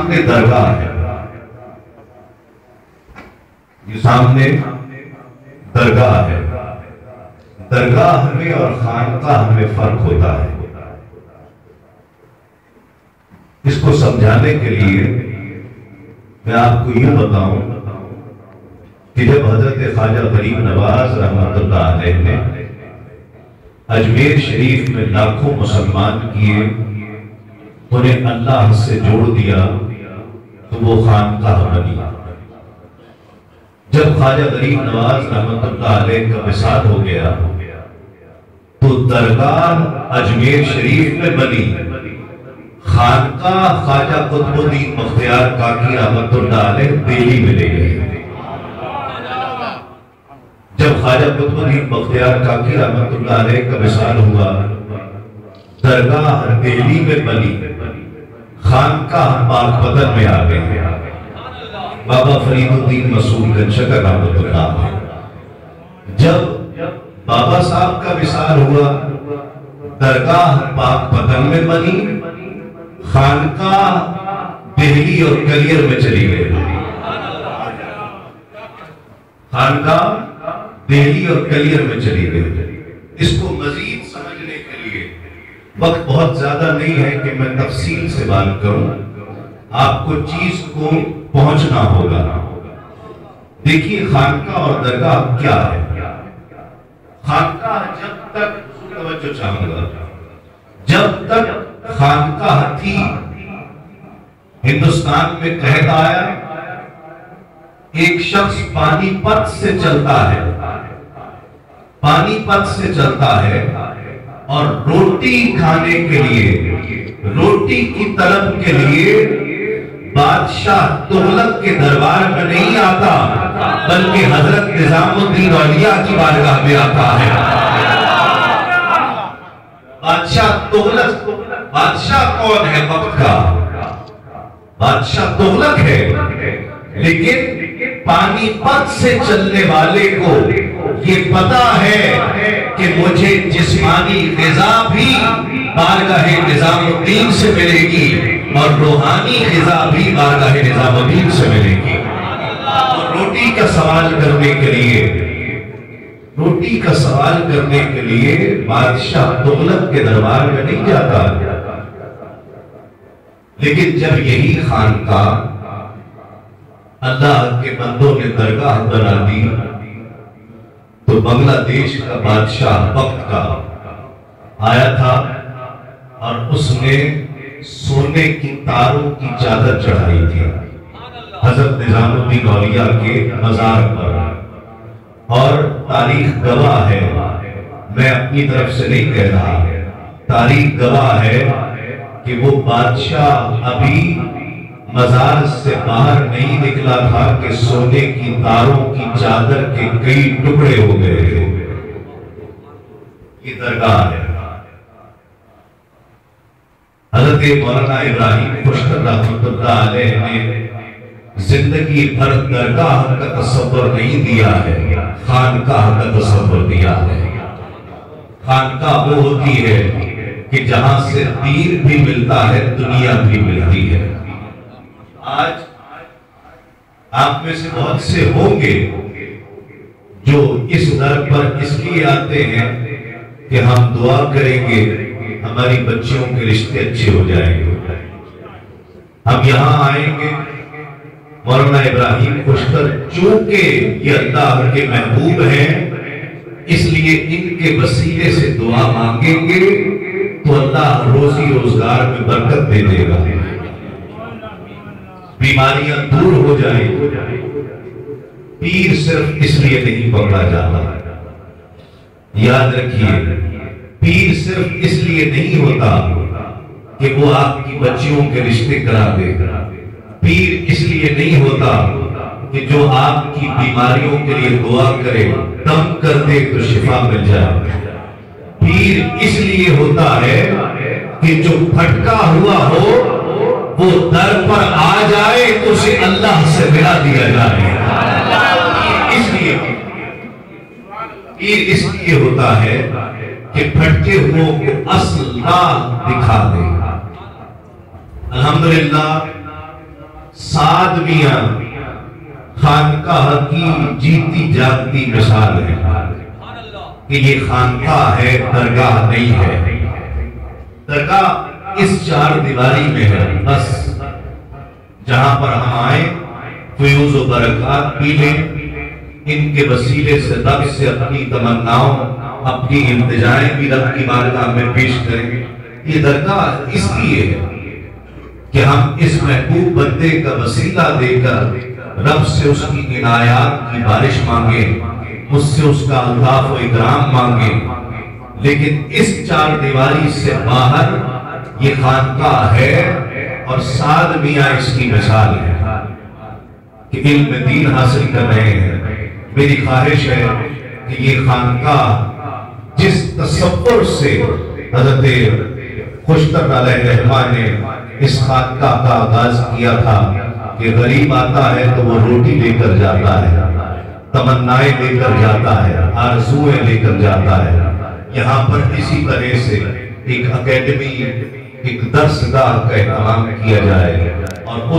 سامنے درگاہ ہے، یہ سامنے درگاہ ہے. درگاہ میں اور خانقاہ میں فرق ہوتا ہے. اس کو سمجھانے کے لیے میں آپ کو یہ بتاؤں کہ جب حضرت خواجہ غریب نواز رحمۃ اللہ علیہ نے اجمیر شریف میں لاکھوں مسلمان کیے، انہیں اللہ سے جوڑ دیا، تو وہ خانقاہ بنی. جب خواجہ غریب نواز رحمۃ اللہ علیہ کا وصال ہو گیا تو درگاہ اجمیر شریف میں بنی، خانقاہ خواجہ قطب الدین بختیار کاکی رحمۃ اللہ علیہ دہلی میں لے گئے. جب خواجہ قطب الدین بختیار کاکی رحمۃ اللہ علیہ کا وصال ہوا، درگاہ دہلی میں بنی، خانقاہ پاک پتن میں آ گئی. بابا فرید الدین مسعود گنجشکر رحمۃ اللہ علیہ، جب بابا صاحب کا وصال ہوا، درگاہ پاک پتن میں بنی، خانقاہ دہلی اور کلیر میں چلی گئی. خانقاہ دہلی اور کلیر میں چلی گئی. اس کو مزید سمجھنے کے لیے وقت بہت زیادہ نہیں ہے کہ میں تفصیل سے بات کروں، آپ کو چیز کو پہنچنا ہوگا. دیکھیے خانقاہ اور درگاہ کیا ہے. خانقاہ جب تک توجہ چاہوں گا، جب تک خانقاہ تھی، ہندوستان میں قحط آیا، ایک شخص پانی پت سے چلتا ہے، پانی پت سے چلتا ہے اور روٹی کھانے کے لیے، روٹی کی طلب کے لیے بادشاہ تغلق کے دربار میں نہیں آتا، بلکہ حضرت نظام الدین اولیاء کی بارگاہ میں آتا ہے. بادشاہ تغلق، بادشاہ کون ہے وقت کا؟ بادشاہ تغلق ہے، لیکن پانی پت سے چلنے والے کو یہ پتا ہے کہ مجھے جسمانی غذا بھی بارگاہ نظام الدین سے ملے گی اور روحانی غذا بھی بارگاہ نظام الدین سے ملے گی. روٹی کا سوال کرنے کے لیے، روٹی کا سوال کرنے کے لیے بادشاہ تغلق کے دربار میں نہیں جاتا. لیکن جب یہی خانقاہ اللہ کے بندوں نے درگاہ بنا دی تو بنگلہ دیش کا بادشاہ وقت کا آیا تھا اور اس نے سونے کی تاروں کی چادر چڑھائی تھی حضرت نظام الدین اولیاء کے مزار پر. اور تاریخ گواہ ہے، میں اپنی طرف سے نہیں کہہ رہا، تاریخ گواہ ہے کہ وہ بادشاہ ابھی مزار سے باہر نہیں نکلا تھا کہ سونے کی تاروں کی چادر کے کئی ٹکڑے ہو گئے تھے. یہ درگاہ ہے. حضرت مولانا ابراہیم خوشتر رحمۃ اللہ علیہ نے زندگی بھر درگاہ کا تصور نہیں دیا ہے، خانقاہ کا تصور دیا ہے. خانقاہ وہ ہوتی ہے کہ جہاں سے دین بھی ملتا ہے، دنیا بھی ملتی ہے. آج آپ میں سے بہت سے ہوں گے جو اس در پر اس لیے آتے ہیں کہ ہم دعا کریں گے ہماری بچیوں کے رشتے اچھے ہو جائیں گے. ہم یہاں آئیں گے، مولانا ابراہیم خوشتر چونکہ یہ اللہ کے محبوب ہیں اس لیے ان کے وسیلے سے دعا مانگیں گے تو اللہ روزی روزگار میں برکت دے دے گا، بیماریاں دور ہو جائیں. پیر صرف اس لیے نہیں پکڑا جاتا، یاد رکھیے، پیر صرف اس لیے نہیں ہوتا کہ وہ آپ کی بچیوں کے رشتے کرا دے. پیر اس لیے نہیں ہوتا کہ جو آپ کی بیماریوں کے لیے دعا کرے، دم کر دے تو شفا مل جائے. پیر اس لیے ہوتا ہے کہ جو پھٹکا ہوا ہو وہ در پر آ جائے تو اسے اللہ سے ملا دیا جائے. اس لیے ہوتا ہے کہ پھٹکے ہوئوں کو اصل راہ دکھا دے. الحمدللہ سعد میاں خانقاہ کی جیتی جاگتی مثال ہے کہ یہ خانقاہ ہے، درگاہ نہیں ہے۔ درگاہ اس چار دیواری میں ہے، بس جہاں پر ہم آئیں فیوز و برکات پی لیں، ان کے وسیلے سے رب سے اپنی تمناؤں، اپنی التجائیں بھی رب کی بارگاہ میں پیش کریں۔ یہ درگاہ اس لیے ہے کہ ہم اس محبوب بندے کا وسیلہ دے کر رب سے اس کی عنایات کی بارش مانگیں، اس سے اس کا الطاف و اکرام مانگیں۔ لیکن اس چار دیواری سے باہر یہ خانقاہ ہے، اور سعد میاں اس کی مثال ہے کہ علم دین حاصل کر رہے ہیں۔ میری خواہش ہے کہ یہ خانقاہ جس تصور سے حضرت خوشتر علیہ الرحمن نے اس خانقاہ کا آغاز کیا تھا کہ غریب آتا ہے تو وہ روٹی لے کر جاتا ہے، تمنائیں لے کر جاتا ہے، آرزویں لے کر جاتا ہے، یہاں پر اسی طرح سے ایک اکیڈمی، ایک درس گاہ کا اہتمام کیا جائے، اور اس